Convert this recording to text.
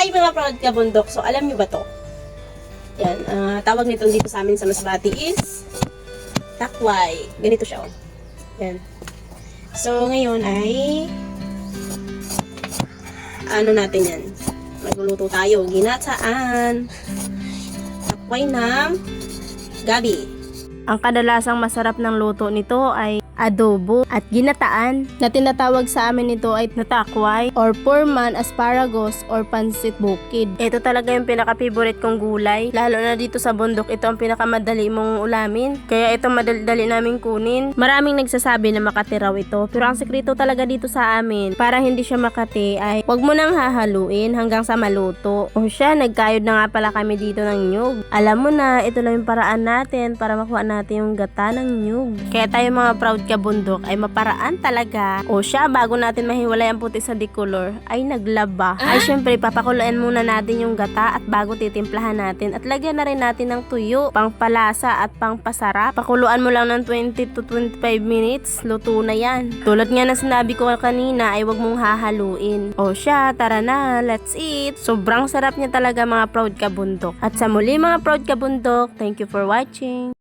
Hi mga proud kabundok. So alam niyo ba to? Yan, tawag nito dito sa amin sa Masbati is takway. Ganito siya, oh. Yan. So ngayon ay ano natin yan? Magluluto tayo. Ginataan. Takway ng gabi. Ang kadalasang masarap ng luto nito ay adobo at ginataan na tinatawag sa amin nito ay natakway or purman, asparagus or pansit bukid. Ito talaga yung pinaka-favorite kong gulay. Lalo na dito sa bundok, ito ang pinakamadali mong ulamin. Kaya ito madali namin kunin. Maraming nagsasabi na makati raw ito. Pero ang sekreto talaga dito sa amin, para hindi siya makati ay wag mo nang hahaluin hanggang sa maluto. O siya, nagkayod na nga pala kami dito ng nyug. Alam mo na, ito lang yung paraan natin para makuha natin yung gata ng nyug. Kaya tayo mga proud kabundok ay maparaan talaga. O siya, bago natin mahiwalay ang puti sa decolor, ay naglaba. Ay syempre, papakuluan muna natin yung gata at bago titimplahan natin. At lagyan na rin natin ng tuyo, pangpalasa at pangpasarap. Pakuluan mo lang ng 20 to 25 minutes, luto na yan. Tulad nga na sinabi ko kanina, ay wag mong hahaluin. O siya, tara na, let's eat. Sobrang sarap niya talaga mga proud kabundok. At sa muli mga proud kabundok, thank you for watching.